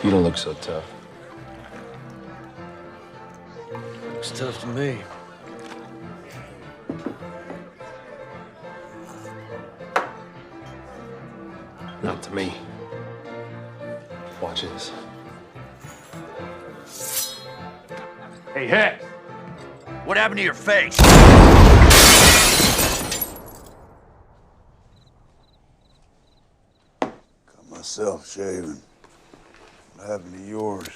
You don't look so tough. Looks tough to me. Not to me. Watch this. Hey, Hex! What happened to your face? Got myself shaven. What happened to yours?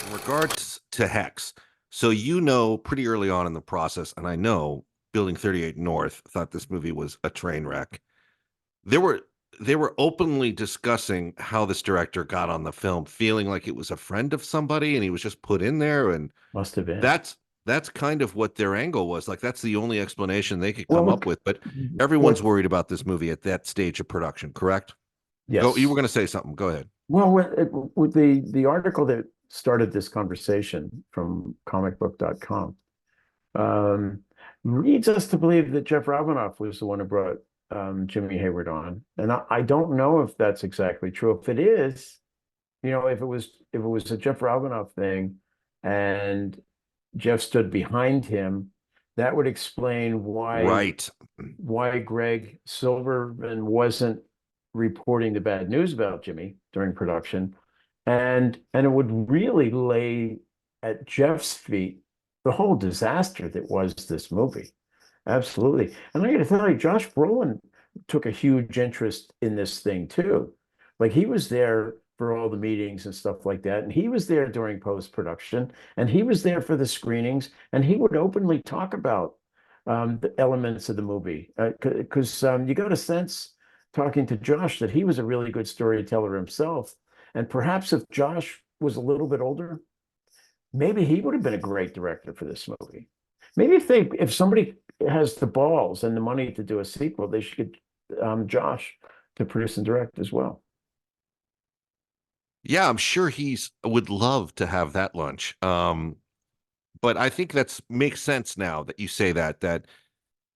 In regards to Hex, so you know pretty early on in the process, and I know Building 38 North thought this movie was a train wreck. They were openly discussing how this director got on the film, feeling like it was a friend of somebody and he was just put in there, and Must have been. that's kind of what their angle was. Like, that's the only explanation they could Well, come look, up with. But everyone's what- worried about this movie at that stage of production, correct? Yes. Go, you were going to say something. Go ahead. Well, with the article that started this conversation from comicbook.com leads us to believe that Jeff Robinoff was the one who brought Jimmy Hayward on. And I don't know if that's exactly true. If it is, if it was a Jeff Robinoff thing and Jeff stood behind him, that would explain why Greg Silverman wasn't reporting the bad news about Jimmy during production. And it would really lay at Jeff's feet the whole disaster that was this movie. Absolutely. And I got to tell you, Josh Brolin took a huge interest in this thing too. Like, he was there for all the meetings and stuff like that. And he was there during post-production, and he was there for the screenings, and he would openly talk about the elements of the movie. Because you got a sense, talking to Josh, that he was a really good storyteller himself. And perhaps if Josh was a little bit older, maybe he would have been a great director for this movie. Maybe if somebody has the balls and the money to do a sequel, they should get Josh to produce and direct as well. Yeah, I'm sure would love to have that lunch. But I think makes sense now that you say that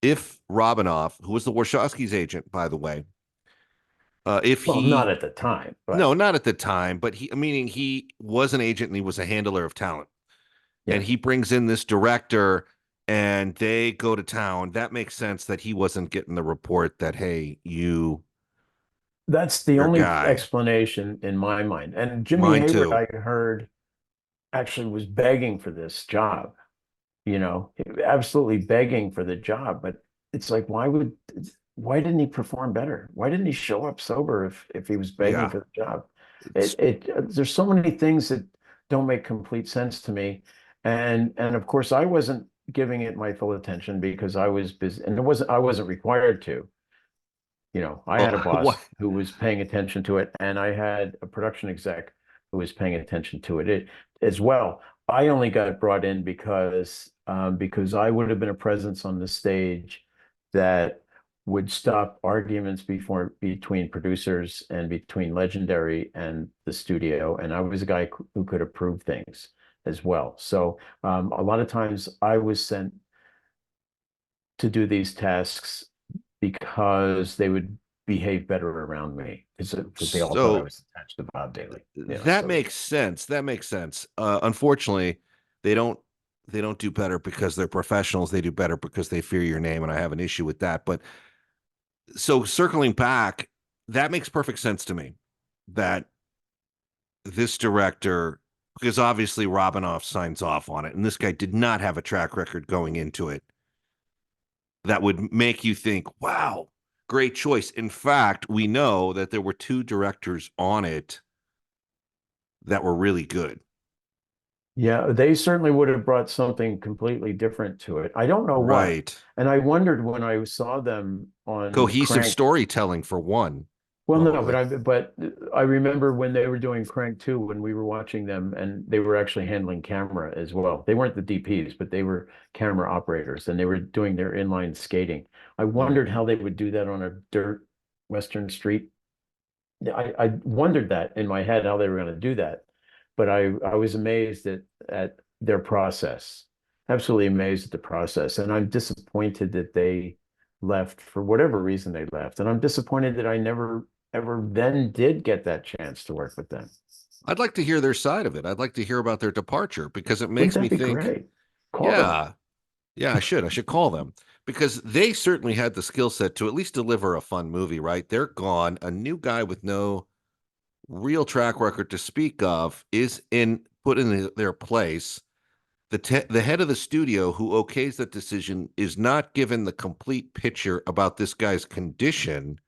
if Robinoff, who was the Warshawski's agent, by the way, not at the time. No, not at the time, but he was an agent and he was a handler of talent. Yeah. And he brings in this director and they go to town. That makes sense that he wasn't getting the report that, hey, that's the only explanation in my mind. And Jimmy Hayward, I heard, actually was begging for this job, absolutely begging for the job. But it's like, why didn't he perform better? Why didn't he show up sober if he was begging for the job? There's so many things that don't make complete sense to me. And of course, I wasn't giving it my full attention because I was busy, and I wasn't required to. I had a boss who was paying attention to it, and I had a production exec who was paying attention to it as well. I only got brought in because I would have been a presence on the stage that would stop arguments between producers and between Legendary and the studio, and I was a guy who could approve things as well. So a lot of times I was sent to do these tasks because they would behave better around me, because they all thought I was attached to Bob Daly. Makes sense. That makes sense. Unfortunately, they don't do better because they're professionals. They do better because they fear your name, and I have an issue with that. But so circling back, that makes perfect sense to me that this director, because obviously Robinoff signs off on it, and this guy did not have a track record going into it that would make you think, wow, great choice. In fact, we know that there were two directors on it that were really good. Yeah, they certainly would have brought something completely different to it. I don't know what. And I wondered when I saw them on cohesive storytelling, for one. Well, no, but I remember when they were doing Crank 2, when we were watching them, and they were actually handling camera as well. They weren't the DPs, but they were camera operators, and they were doing their inline skating. I wondered how they would do that on a dirt Western street. I wondered that in my head, how they were going to do that. But I was amazed at their process, absolutely amazed at the process. And I'm disappointed that they left for whatever reason they left. And I'm disappointed that I never ever then did get that chance to work with them. I'd like to hear their side of it. I'd like to hear about their departure because it Wouldn't makes me that be think, great? Call them. yeah, yeah, I should. I should call them because they certainly had the skill set to at least deliver a fun movie, right? They're gone. A new guy with no real track record to speak of is put in their place. The head of the studio who okays that decision is not given the complete picture about this guy's condition.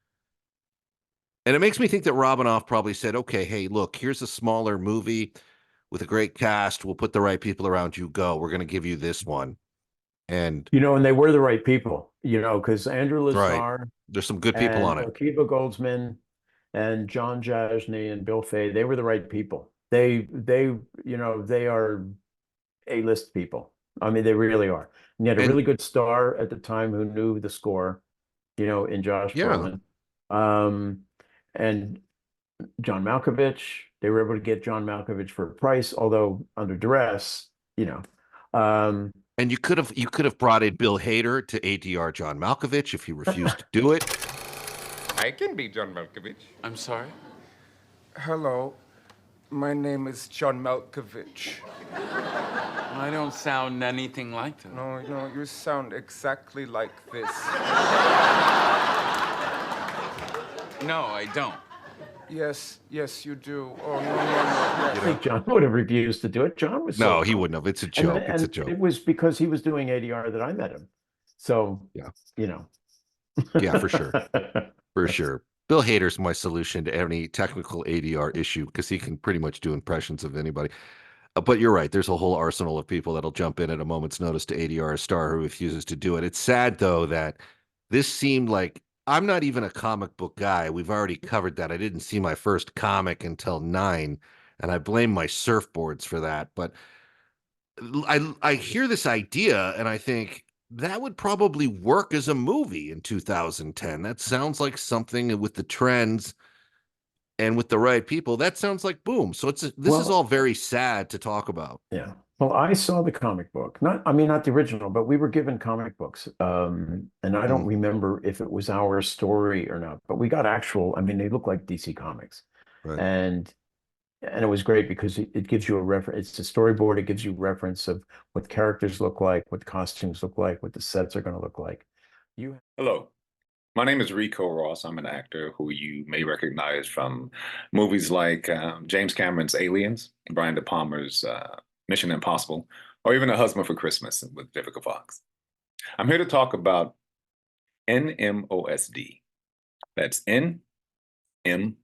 And it makes me think that Robinoff probably said, okay, hey, look, here's a smaller movie with a great cast. We'll put the right people around you. Go. We're going to give you this one. And And they were the right people, because Andrew right. Lazar There's some good people and on it. Akiva Goldsman and John Jasny and Bill Fay, they were the right people. They are A-list people. I mean, they really are. And you had a really good star at the time who knew the score, in Josh Yeah. Brolin. And John Malkovich, they were able to get John Malkovich for a price, although under duress, Um, And you could have brought in Bill Hader to ADR John Malkovich if he refused to do it. I can be John Malkovich. I'm sorry? Hello, my name is John Malkovich. I don't sound anything like that. No, you sound exactly like this. No, I don't. Yes, you do. Oh, no. I think John would have refused to do it. John was No, he wouldn't have. It's a joke. And It's a joke. it was because he was doing ADR that I met him. So, Yeah. Yeah, for sure. For sure. Bill Hader's my solution to any technical ADR issue because he can pretty much do impressions of anybody. But you're right. There's a whole arsenal of people that'll jump in at a moment's notice to ADR a star who refuses to do it. It's sad, though, that this seemed like I'm not even a comic book guy. We've already covered that. I didn't see my first comic until 9, and I blame my surfboards for that. But I hear this idea, and I think that would probably work as a movie in 2010. That sounds like something with the trends and with the right people. That sounds like boom. So this is all very sad to talk about. Yeah. Well, I saw the comic book. Not the original, but we were given comic books. And I don't remember if it was our story or not, but we got they look like DC Comics. Right. And it was great because it gives you a reference. It's a storyboard. It gives you reference of what characters look like, what the costumes look like, what the sets are going to look like. Hello. My name is Rico Ross. I'm an actor who you may recognize from movies like James Cameron's Aliens, Brian De Palma's Mission Impossible, or even A Husband for Christmas with Vivica Fox. I'm here to talk about NMOSD. That's NMOSD.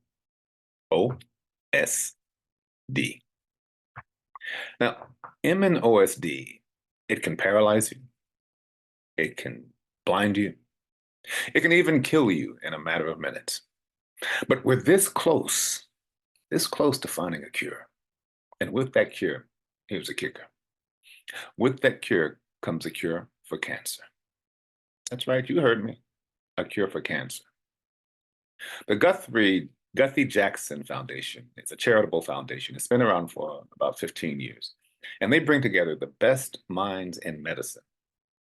Now, MNOSD, it can paralyze you. It can blind you. It can even kill you in a matter of minutes. But we're this close to finding a cure. And with that cure, here's a kicker. With that cure comes a cure for cancer. That's right, you heard me. A cure for cancer. The Guthrie Jackson Foundation, it's a charitable foundation. It's been around for about 15 years. And they bring together the best minds in medicine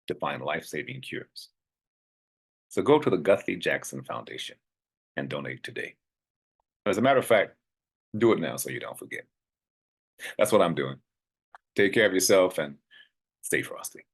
to find life-saving cures. So go to the Guthrie Jackson Foundation and donate today. As a matter of fact, do it now so you don't forget. That's what I'm doing. Take care of yourself and stay frosty.